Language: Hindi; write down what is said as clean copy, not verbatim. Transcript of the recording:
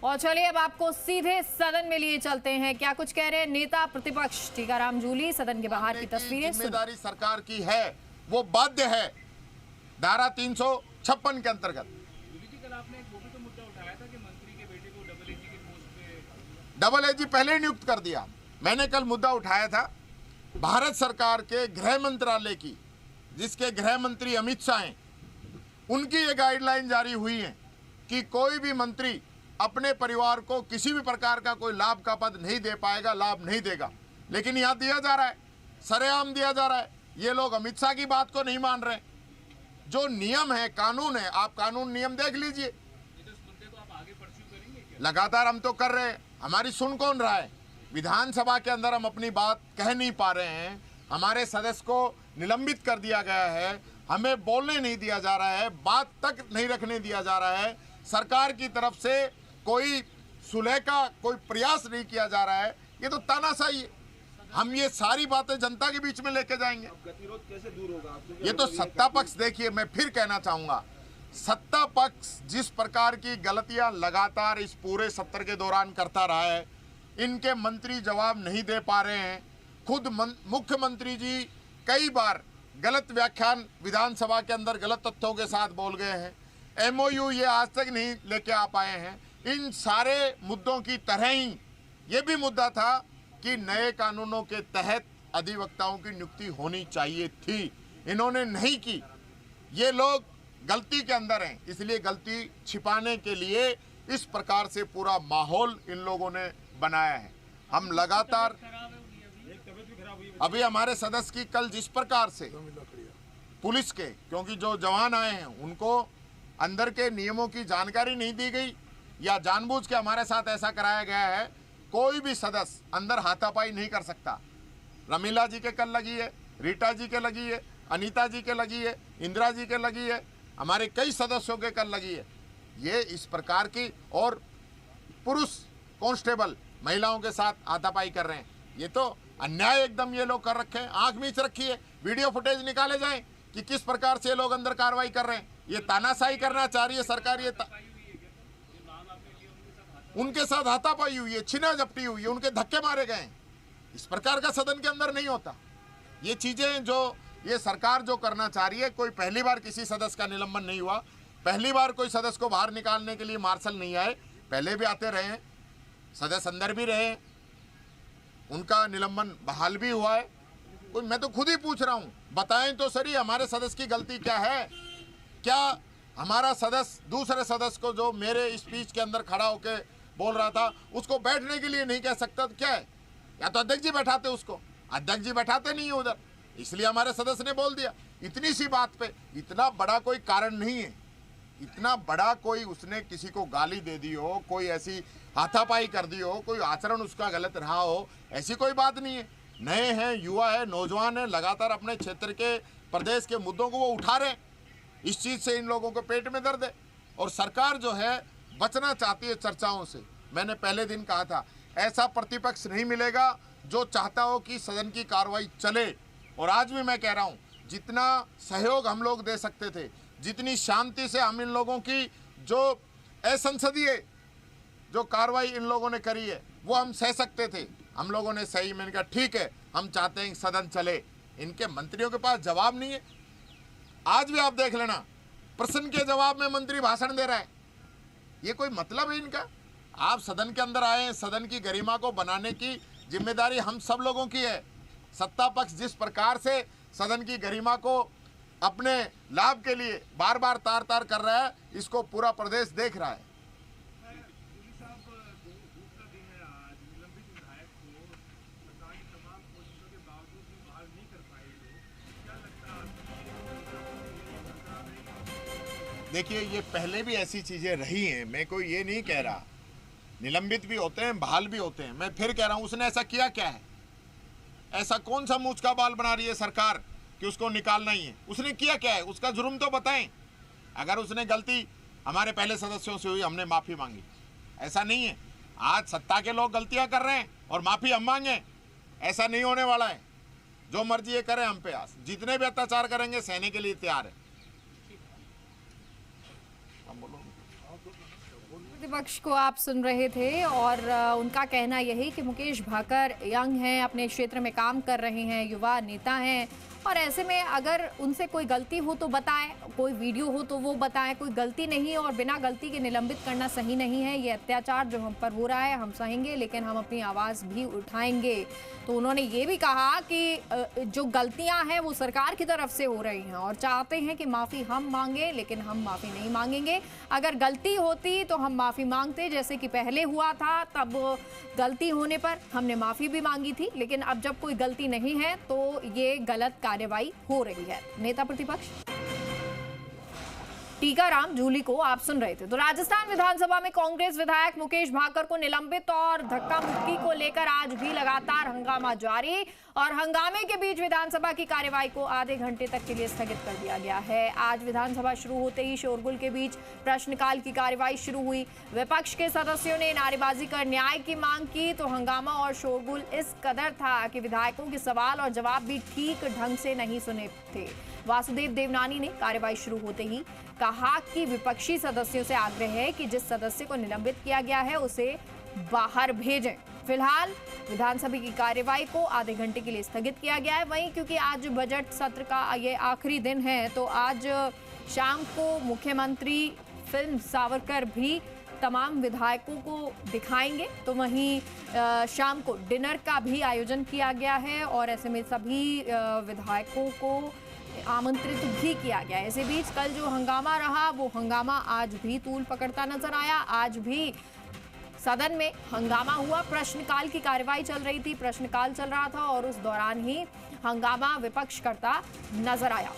और चलिए अब आपको सीधे सदन में लिए चलते हैं। क्या कुछ कह रहे हैं नेता प्रतिपक्ष टीकाराम जूली, सदन के बाहर की तस्वीरें। जिम्मेदारी सरकार की है, वो बाध्य है धारा 356 के अंतर्गत। कल आपने एक वो भी तो मुद्दा उठाया था कि मंत्री के बेटे को डबल एजी की पोस्ट पे डबल एजी पहले ही नियुक्त कर दिया। मैंने कल मुद्दा उठाया था भारत सरकार के गृह मंत्रालय की, जिसके गृह मंत्री अमित शाह हैं, उनकी ये गाइडलाइन जारी हुई है कि कोई भी मंत्री अपने परिवार को किसी भी प्रकार का कोई लाभ का पद नहीं दे पाएगा, लाभ नहीं देगा। लेकिन यहाँ दिया जा रहा है, सरेआम दिया जा रहा है। ये लोग अमित शाह की बात को नहीं मान रहे। जो नियम है, कानून है, आप कानून नियम देख लीजिए। लगातार हम तो कर रहे हैं, हमारी सुन कौन रहा है? विधानसभा के अंदर हम अपनी बात कह नहीं पा रहे हैं, हमारे सदस्य को निलंबित कर दिया गया है, हमें बोलने नहीं दिया जा रहा है, बात तक नहीं रखने दिया जा रहा है। सरकार की तरफ से कोई सुलह का कोई प्रयास नहीं किया जा रहा है। ये तो तानाशाही है। हम ये सारी बातें जनता के बीच में लेके जाएंगे। गतिरोध कैसे दूर होगा? ये तो सत्ता पक्ष, देखिए मैं फिर कहना चाहूंगा, सत्ता पक्ष जिस प्रकार की गलतियां लगातार इस पूरे सत्र के दौरान करता रहा है, इनके मंत्री जवाब नहीं दे पा रहे हैं। खुद मुख्यमंत्री जी कई बार गलत व्याख्यान विधानसभा के अंदर गलत तथ्यों के साथ बोल गए हैं। एमओयू ये आज तक नहीं लेके आ पाए हैं। इन सारे मुद्दों की तरह ही ये भी मुद्दा था कि नए कानूनों के तहत अधिवक्ताओं की नियुक्ति होनी चाहिए थी, इन्होंने नहीं की। ये लोग गलती के अंदर हैं, इसलिए गलती छिपाने के लिए इस प्रकार से पूरा माहौल इन लोगों ने बनाया है। हम लगातार, अभी हमारे सदस्य की कल जिस प्रकार से पुलिस के, क्योंकि जो जवान आए हैं उनको अंदर के नियमों की जानकारी नहीं दी गई या जानबूझ के हमारे साथ ऐसा कराया गया है। कोई भी सदस्य अंदर हाथापाई नहीं कर सकता। रमीला जी के कल लगी है, रीटा जी के लगी है, अनीता जी के लगी है, इंदिरा जी के लगी है, हमारे कई सदस्यों के कल लगी है। ये इस प्रकार की, और पुरुष कांस्टेबल महिलाओं के साथ हाथापाई कर रहे हैं। ये तो अन्याय एकदम ये लोग कर रखे हैं। आंख मीच रखी है। वीडियो फुटेज निकाले जाएं कि किस प्रकार से ये लोग अंदर कार्रवाई कर रहे हैं। ये तानाशाही करना चाह रही है सरकार। ये उनके साथ हाथापाई हुई है, छीना झपटी हुई है, उनके धक्के मारे गए हैं। इस प्रकार का सदन के अंदर नहीं होता। ये चीजें जो ये सरकार जो करना चाह रही है, कोई पहली बार किसी सदस्य का निलंबन नहीं हुआ, पहली बार कोई सदस्य को बाहर निकालने के लिए मार्शल नहीं आए, पहले भी आते रहे हैं, सदस्य अंदर भी रहे, उनका निलंबन बहाल भी हुआ है। कोई, मैं तो खुद ही पूछ रहा हूँ, बताएं तो सही हमारे सदस्य की गलती क्या है? क्या हमारा सदस्य दूसरे सदस्य को जो मेरे स्पीच के अंदर खड़ा होकर बोल रहा था उसको बैठने के लिए नहीं कह सकता? तो क्या है? या तो अध्यक्ष जी बैठाते उसको, अध्यक्ष जी बैठाते नहीं है उधर, इसलिए हमारे सदस्य ने बोल दिया। इतनी सी बात पे इतना बड़ा कोई कारण नहीं है, इतना बड़ा कोई उसने किसी को गाली दे दी हो, कोई ऐसी हाथापाई कर दी हो, कोई आचरण उसका गलत रहा हो, ऐसी कोई बात नहीं है। नए हैं, युवा है, नौजवान है, लगातार अपने क्षेत्र के, प्रदेश के मुद्दों को वो उठा रहे हैं। इस चीज़ से इन लोगों को पेट में दर्द है और सरकार जो है बचना चाहती है चर्चाओं से। मैंने पहले दिन कहा था, ऐसा प्रतिपक्ष नहीं मिलेगा जो चाहता हो कि सदन की कार्रवाई चले। और आज भी मैं कह रहा हूँ, जितना सहयोग हम लोग दे सकते थे, जितनी शांति से हम इन लोगों की जो असंसदीय जो कार्रवाई इन लोगों ने करी है वो हम सह सकते थे, हम लोगों ने सही। मैंने कहा ठीक है, हम चाहते हैं सदन चले। इनके मंत्रियों के पास जवाब नहीं है। आज भी आप देख लेना, प्रश्न के जवाब में मंत्री भाषण दे रहा है। ये कोई मतलब है इनका? आप सदन के अंदर आए, सदन की गरिमा को बनाने की जिम्मेदारी हम सब लोगों की है। सत्ता पक्ष जिस प्रकार से सदन की गरिमा को अपने लाभ के लिए बार बार तार तार कर रहा है, इसको पूरा प्रदेश देख रहा है। देखिए, ये पहले भी ऐसी चीजें रही हैं, मैं कोई ये नहीं कह रहा। निलंबित भी होते हैं, बहाल भी होते हैं। मैं फिर कह रहा हूं, उसने ऐसा किया क्या है? ऐसा कौन सा मूंछ का बाल बना रही है सरकार कि उसको निकालना ही है? उसने किया क्या है? उसका जुर्म तो बताएं। अगर उसने गलती हमारे पहले सदस्यों से हुई, हमने माफी मांगी, ऐसा नहीं है। आज सत्ता के लोग गलतियां कर रहे हैं और माफी हम मांगे, ऐसा नहीं होने वाला है। जो मर्जी ये करें, हम पे आज जितने भी अत्याचार करेंगे सहने के लिए तैयार है। प्रतिपक्ष को आप सुन रहे थे और उनका कहना यही कि मुकेश भाकर यंग हैं, अपने क्षेत्र में काम कर रहे हैं, युवा नेता हैं और ऐसे में अगर उनसे कोई गलती हो तो बताएं, कोई वीडियो हो तो वो बताएं, कोई गलती नहीं और बिना गलती के निलंबित करना सही नहीं है। ये अत्याचार जो हम पर हो रहा है हम सहेंगे लेकिन हम अपनी आवाज़ भी उठाएंगे। तो उन्होंने ये भी कहा कि जो गलतियां हैं वो सरकार की तरफ से हो रही हैं और चाहते हैं कि माफ़ी हम मांगे लेकिन हम माफ़ी नहीं मांगेंगे। अगर गलती होती तो हम माफ़ी मांगते, जैसे कि पहले हुआ था तब गलती होने पर हमने माफ़ी भी मांगी थी, लेकिन अब जब कोई गलती नहीं है तो ये गलत कार्रवाई हो रही है। नेता प्रतिपक्ष टीकाराम जूली को आप सुन रहे थे। तो राजस्थान विधानसभा में कांग्रेस विधायक मुकेश भाकर को निलंबित और धक्का मुक्की को लेकर आज भी लगातार हंगामा जारी और हंगामे के बीच विधानसभा की कार्यवाही को आधे घंटे तक के लिए स्थगित कर दिया गया है। आज विधानसभा शुरू होते ही शोरगुल के बीच प्रश्नकाल की कार्यवाही शुरू हुई। विपक्ष के सदस्यों ने नारेबाजी कर न्याय की मांग की तो हंगामा और शोरगुल इस कदर था कि विधायकों के सवाल और जवाब भी ठीक ढंग से नहीं सुने थे। वासुदेव देवनानी ने कार्यवाही शुरू होते ही कहा कि विपक्षी सदस्यों से आग्रह है कि जिस सदस्य को निलंबित किया गया है उसे बाहर भेजें। फिलहाल विधानसभा की कार्यवाही को आधे घंटे के लिए स्थगित किया गया है। वहीं क्योंकि आज बजट सत्र का ये आखिरी दिन है तो आज शाम को मुख्यमंत्री फिल्म सावरकर भी तमाम विधायकों को दिखाएंगे। तो वहीं शाम को डिनर का भी आयोजन किया गया है और ऐसे में सभी विधायकों को आमंत्रित भी किया गया है। इसी बीच कल जो हंगामा रहा वो हंगामा आज भी तूल पकड़ता नजर आया। आज भी सदन में हंगामा हुआ, प्रश्नकाल की कार्यवाही चल रही थी, प्रश्नकाल चल रहा था और उस दौरान ही हंगामा विपक्ष करता नजर आया।